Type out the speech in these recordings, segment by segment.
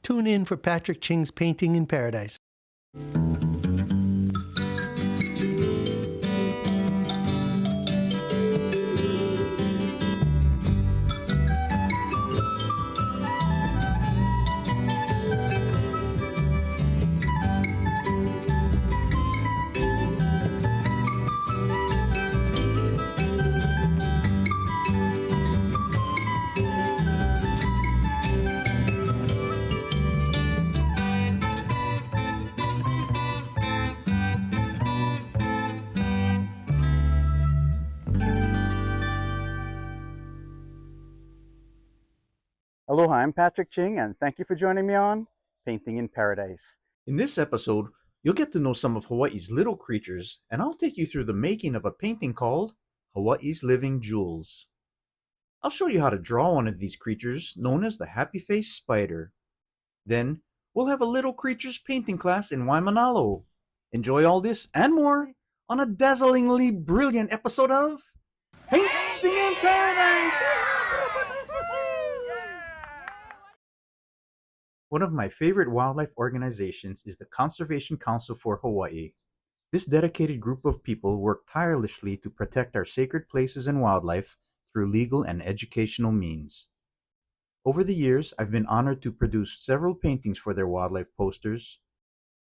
Tune in for Patrick Ching's Painting in Paradise. Aloha, I'm Patrick Ching, and thank you for joining me on Painting in Paradise. In this episode, you'll get to know some of Hawaii's little creatures, and I'll take you through the making of a painting called Hawaii's Living Jewels. I'll show you how to draw one of these creatures known as the happy-faced spider. Then, we'll have a little creatures painting class in Waimanalo. Enjoy all this and more on a dazzlingly brilliant episode of Painting in Paradise! One of my favorite wildlife organizations is the Conservation Council for Hawaii. This dedicated group of people work tirelessly to protect our sacred places and wildlife through legal and educational means. Over the years, I've been honored to produce several paintings for their wildlife posters.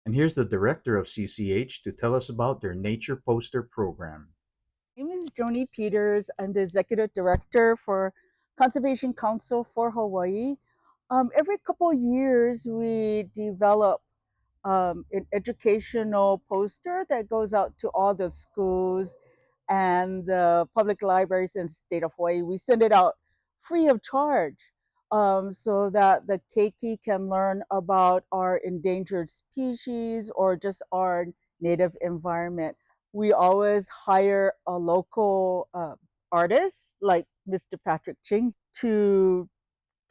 And here's the director of CCH to tell us about their nature poster program. My name is Joni Peters. I'm the executive director for Conservation Council for Hawaii. Every couple of years, we develop an educational poster that goes out to all the schools and the public libraries in the state of Hawaii. We send it out free of charge so that the keiki can learn about our endangered species or just our native environment. We always hire a local artist like Mr. Patrick Ching to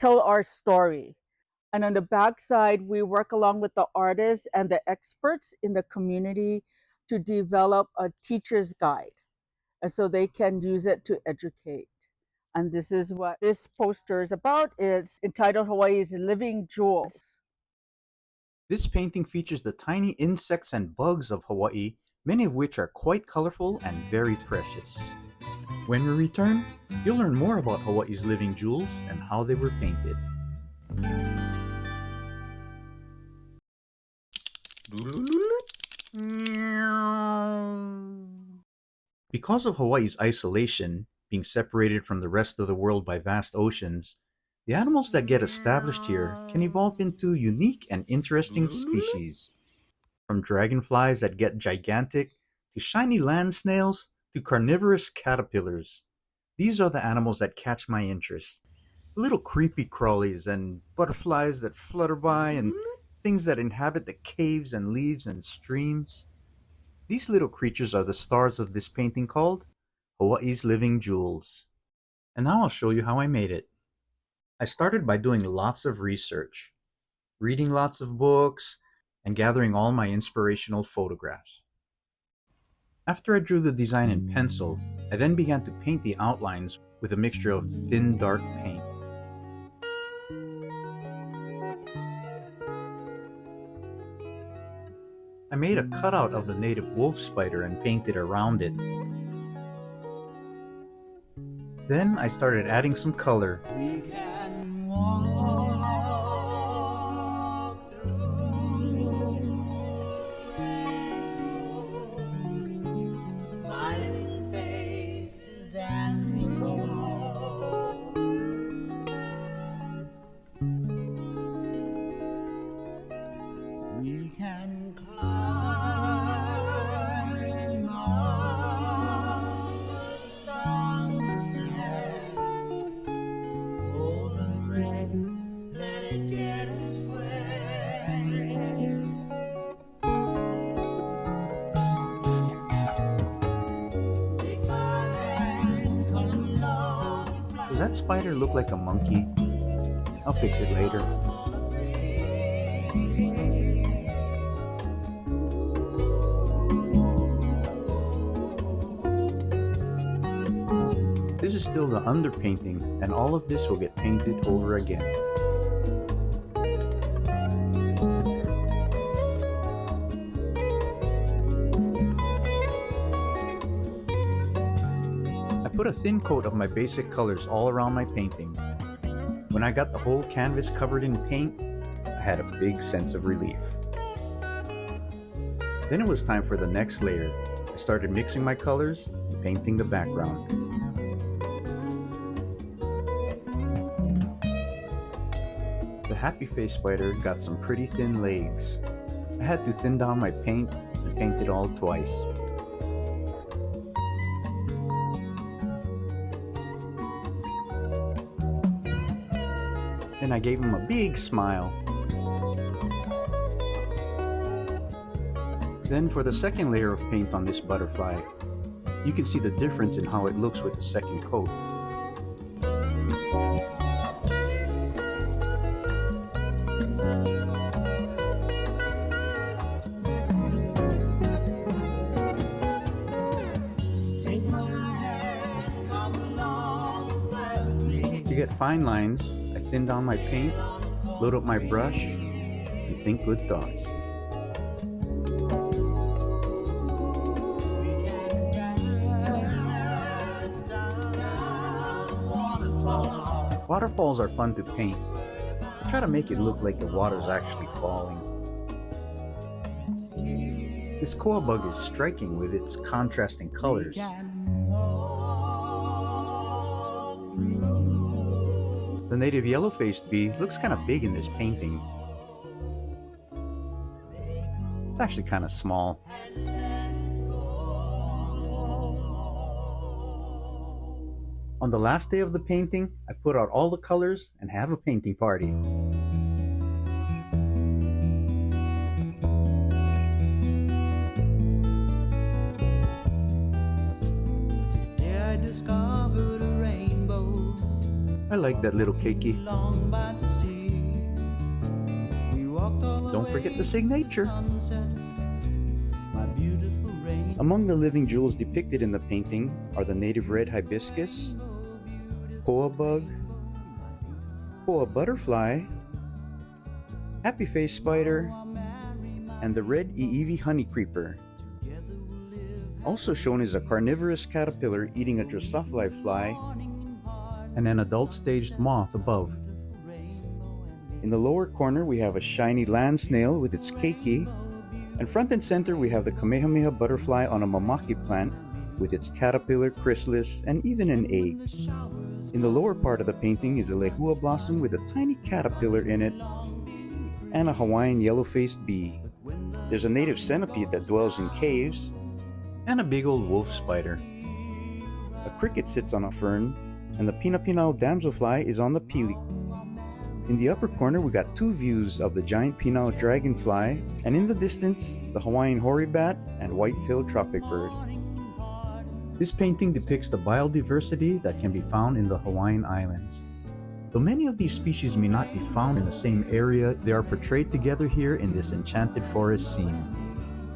tell our story. And on the backside, we work along with the artists and the experts in the community to develop a teacher's guide. And so they can use it to educate. And this is what this poster is about. It's entitled Hawaii's Living Jewels. This painting features the tiny insects and bugs of Hawaii, many of which are quite colorful and very precious. When we return, you'll learn more about Hawaii's living jewels and how they were painted. Because of Hawaii's isolation, being separated from the rest of the world by vast oceans, the animals that get established here can evolve into unique and interesting species. From dragonflies that get gigantic, to shiny land snails, to carnivorous caterpillars. These are the animals that catch my interest. Little creepy crawlies and butterflies that flutter by and things that inhabit the caves and leaves and streams. These little creatures are the stars of this painting called Hawaii's Living Jewels. And now I'll show you how I made it. I started by doing lots of research, reading lots of books, and gathering all my inspirational photographs. After I drew the design in pencil, I then began to paint the outlines with a mixture of thin dark paint. I made a cutout of the native wolf spider and painted around it. Then I started adding some color. We can walk through smiling faces as we go. We can climb up the sunset. Hold the rain, let it get us wet. Take my hand, come along and fly. Does that spider look like a monkey? I'll fix it later. This is still the underpainting, and all of this will get painted over again. put a thin coat of my basic colors all around my painting. When I got the whole canvas covered in paint, I had a big sense of relief. Then it was time for the next layer. I started mixing my colors and painting the background. The happy face spider got some pretty thin legs. I had to thin down my paint and paint it all twice. Then I gave him a big smile. Then for the second layer of paint on this butterfly, you can see the difference in how it looks with the second coat. Take my hand, come along, fly with me. To get fine lines, I thin down my paint, load up my brush, and think good thoughts. We can dance down a waterfall. Waterfalls are fun to paint. I try to make it look like the water's actually falling. This koa bug is striking with its contrasting colors. The native yellow-faced bee looks kind of big in this painting. It's actually kind of small. On the last day of the painting, I put out all the colors and have a painting party. Today I discovered a rainbow I like that little keiki. along by the sea. We walked all the Don't way forget the to signature. sunset. My beautiful rain. Among the living jewels depicted in the painting are the native red hibiscus, koa bug, koa butterfly, happy face spider, and the red Eevee honey creeper. Also shown is a carnivorous caterpillar eating a Drosophila fly and an adult-staged moth above. In the lower corner we have a shiny land snail with its keiki, and front and center we have the Kamehameha butterfly on a mamaki plant with its caterpillar, chrysalis, and even an egg. In the lower part of the painting is a lehua blossom with a tiny caterpillar in it and a Hawaiian yellow-faced bee. There's a native centipede that dwells in caves and a big old wolf spider. A cricket sits on a fern and the pinapinao damselfly is on the pili. In the upper corner we got two views of the giant pinao dragonfly, and in the distance the Hawaiian hoary bat and white-tailed tropic bird. This painting depicts the biodiversity that can be found in the Hawaiian Islands. Though many of these species may not be found in the same area, they are portrayed together here in this enchanted forest scene.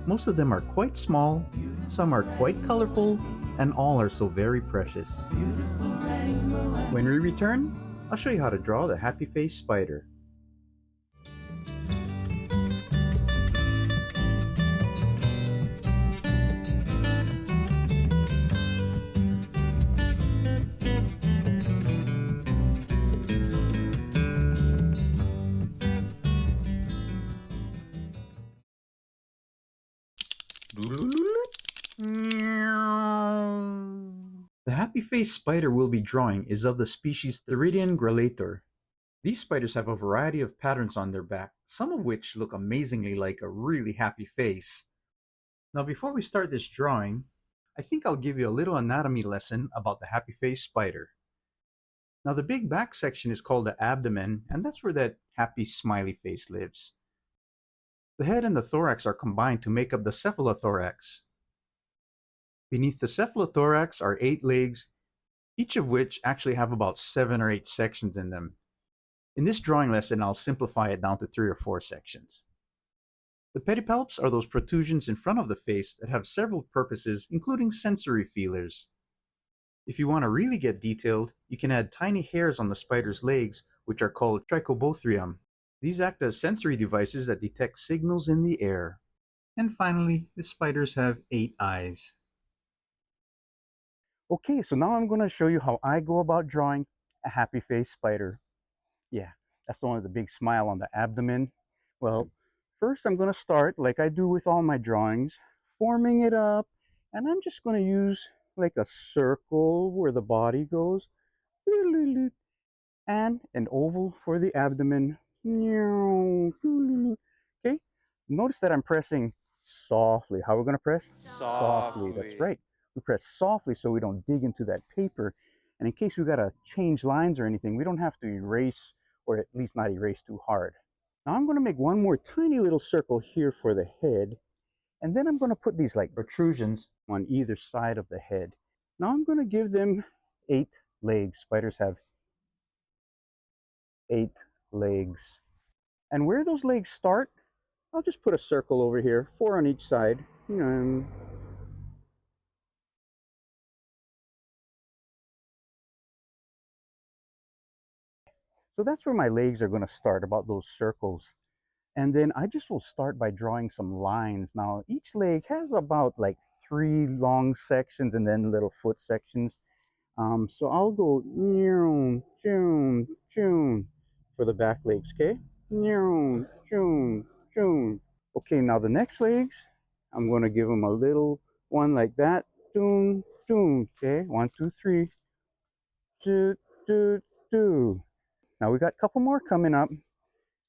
Most of them are quite small, some are quite colorful, and all are so very precious. When we return, I'll show you how to draw the happy face spider. The happy face spider we'll be drawing is of the species Theridion grallator. These spiders have a variety of patterns on their back, some of which look amazingly like a really happy face. Now before we start this drawing, I think I'll give you a little anatomy lesson about the happy face spider. Now the big back section is called the abdomen, and that's where that happy smiley face lives. The head and the thorax are combined to make up the cephalothorax. Beneath the cephalothorax are 8 legs, each of which actually have about 7 or 8 sections in them. In this drawing lesson, I'll simplify it down to 3 or 4 sections. The pedipalps are those protrusions in front of the face that have several purposes, including sensory feelers. If you want to really get detailed, you can add tiny hairs on the spider's legs, which are called trichobothrium. These act as sensory devices that detect signals in the air. And finally, the spiders have 8 eyes. Okay, so now I'm going to show you how I go about drawing a happy face spider. Yeah, that's the one with the big smile on the abdomen. Well, first I'm going to start, like I do with all my drawings, forming it up. And I'm just going to use like a circle where the body goes. And an oval for the abdomen. Okay, notice that I'm pressing softly. How are we going to press? Softly. That's right. We press softly so we don't dig into that paper. And in case we got to change lines or anything, we don't have to erase, or at least not erase too hard. Now I'm going to make one more tiny little circle here for the head. And then I'm going to put these like protrusions on either side of the head. Now I'm going to give them 8 legs. Spiders have 8 legs. And where those legs start, I'll just put a circle over here, 4 on each side. So that's where my legs are going to start, about those circles. And then I just will start by drawing some lines. Now, each leg has about like 3 long sections and then little foot sections. So I'll go for the back legs, okay? Okay, now the next legs, I'm going to give them a little one like that. Okay, 1, 2, 3. Now we got a couple more coming up.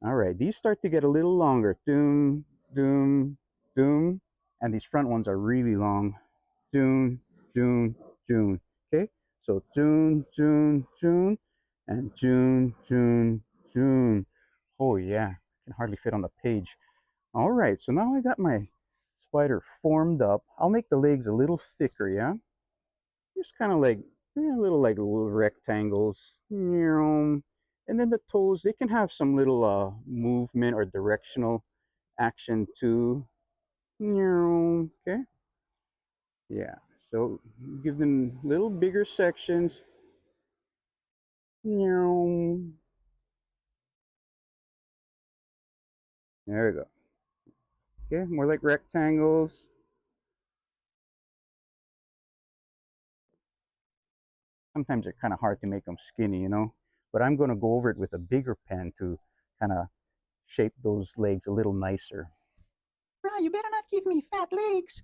All right, these start to get a little longer. And these front ones are really long. Okay, so and Oh yeah, I can hardly fit on the page. All right, so now I got my spider formed up. I'll make the legs a little thicker, yeah? Just kind of like little rectangles. And then the toes, they can have some little movement or directional action too. Okay. Yeah. So give them little bigger sections. There we go. Okay, more like rectangles. Sometimes they're kind of hard to make them skinny, you know. But I'm going to go over it with a bigger pen to kind of shape those legs a little nicer. Bro, you better not give me fat legs.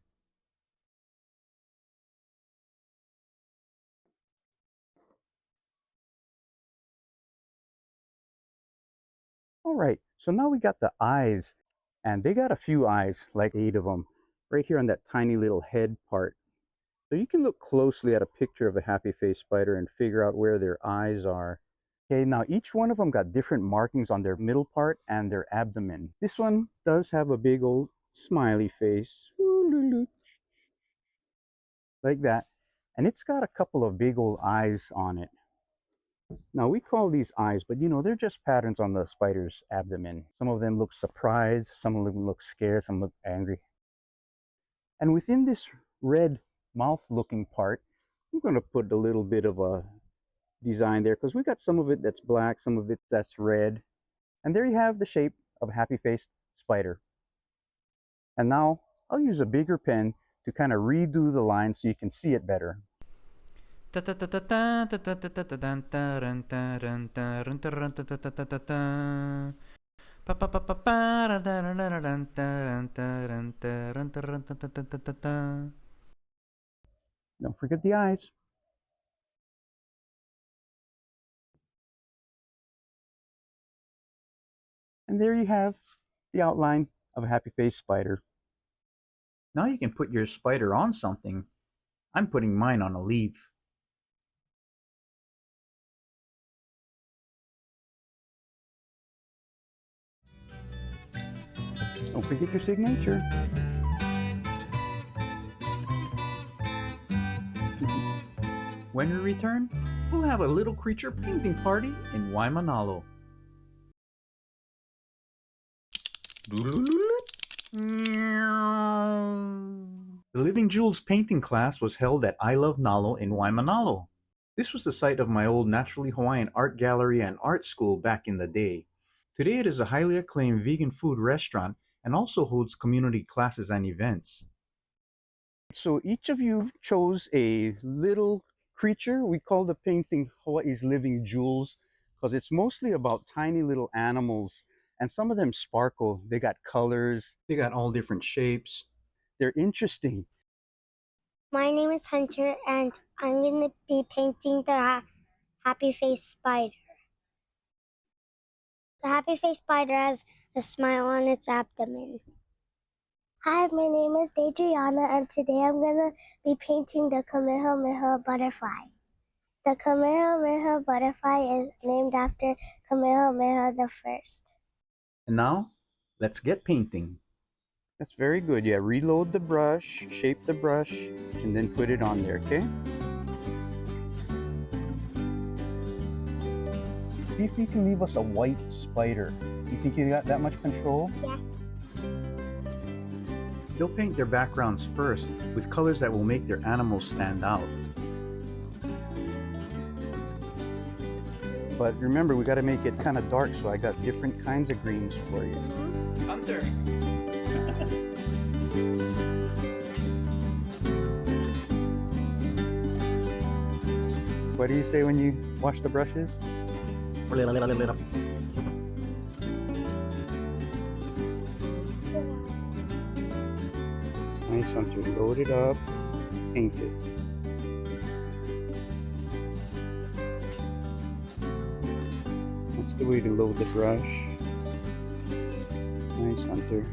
All right, so now we got the eyes, and they got a few eyes, like 8 of them, right here on that tiny little head part. So you can look closely at a picture of a happy face spider and figure out where their eyes are. Okay, now each one of them got different markings on their middle part and their abdomen. This one does have a big old smiley face, like that, and it's got a couple of big old eyes on it. Now we call these eyes, but you know, they're just patterns on the spider's abdomen. Some of them look surprised, some of them look scared, some look angry. And within this red mouth looking part, I'm going to put a little bit of a design there because we got some of it that's black, some of it that's red. And there you have the shape of a happy faced spider. And now I'll use a bigger pen to kind of redo the line so you can see it better. Don't forget the eyes. And there you have the outline of a happy face spider. Now you can put your spider on something. I'm putting mine on a leaf. Don't forget your signature. When we return, we'll have a little creature painting party in Waimanalo. The Living Jewels painting class was held at I Love Nalo in Waimanalo. This was the site of my old Naturally Hawaiian art gallery and art school back in the day. Today it is a highly acclaimed vegan food restaurant and also holds community classes and events. So each of you chose a little creature. We call the painting Hawaii's Living Jewels because it's mostly about tiny little animals, and some of them sparkle. They got colors. They got all different shapes. They're interesting. My name is Hunter, and I'm going to be painting the happy face spider. The happy face spider has a smile on its abdomen. Hi, my name is Adriana, and today I'm going to be painting the Kamehameha butterfly. The Kamehameha butterfly is named after Kamehameha the First. And now, let's get painting. That's very good. Yeah, reload the brush, shape the brush, and then put it on there, okay? See if you can leave us a white spider. You think you got that much control? Yeah. They'll paint their backgrounds first with colors that will make their animals stand out. But remember, we got to make it kind of dark, so I got different kinds of greens for you. Hunter! What do you say when you wash the brushes? Nice, Hunter. Load it up, paint it. That's the way to load the brush. Nice, Hunter.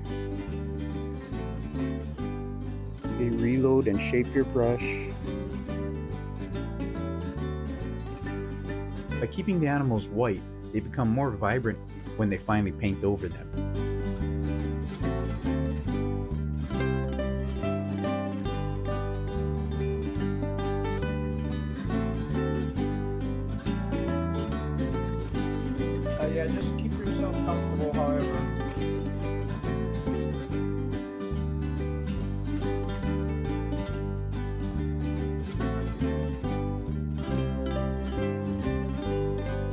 Okay, reload and shape your brush. By keeping the animals white, they become more vibrant when they finally paint over them. Yeah, just keep yourself comfortable, however.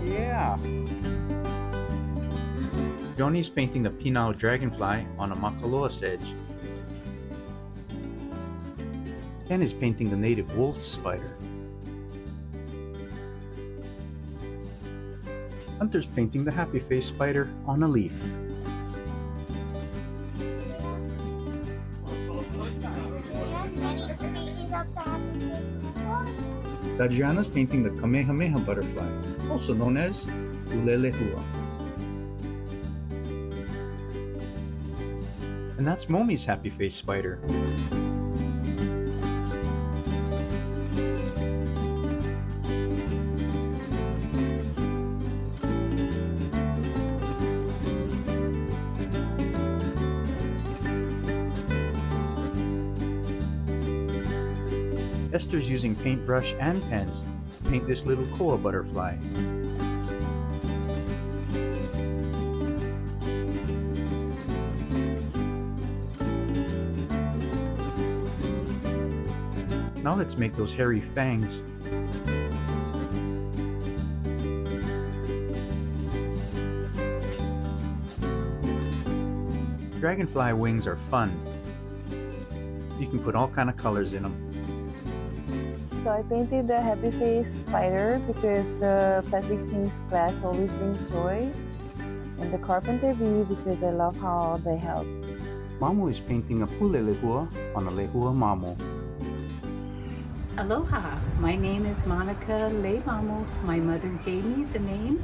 Yeah. Johnny's painting the Pinao dragonfly on a Makaloa sedge. Ken is painting the native wolf spider. Hunter's painting the happy face spider on a leaf. Many species of the happy face. Adriana's painting the Kamehameha butterfly, also known as Ulelehua. And that's Momi's happy face spider. Esther's using paintbrush and pens to paint this little koa butterfly. Now let's make those hairy fangs. Dragonfly wings are fun. You can put all kind of colors in them. So I painted the happy face spider because Patrick Ching's class always brings joy, and the carpenter bee because I love how they help. Mamo is painting a pulelehua on a lehua mamo. Aloha, my name is Monica Leimamo. My mother gave me the name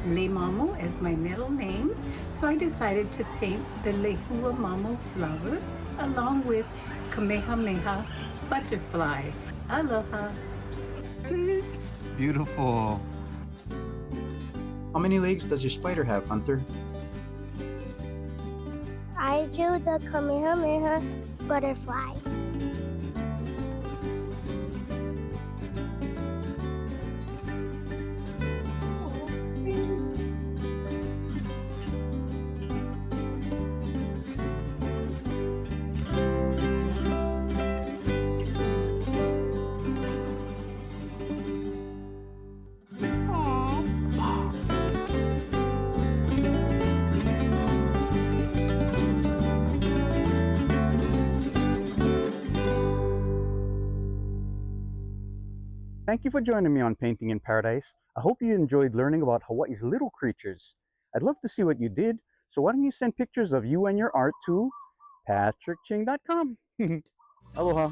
Leimamo as my middle name, so I decided to paint the Lehua Mamo flower along with Kamehameha butterfly. Aloha. Beautiful. How many legs does your spider have, Hunter? I drew the Kamehameha butterfly. Thank you for joining me on Painting in Paradise. I hope you enjoyed learning about Hawaii's little creatures. I'd love to see what you did, so why don't you send pictures of you and your art to patrickching.com. Aloha.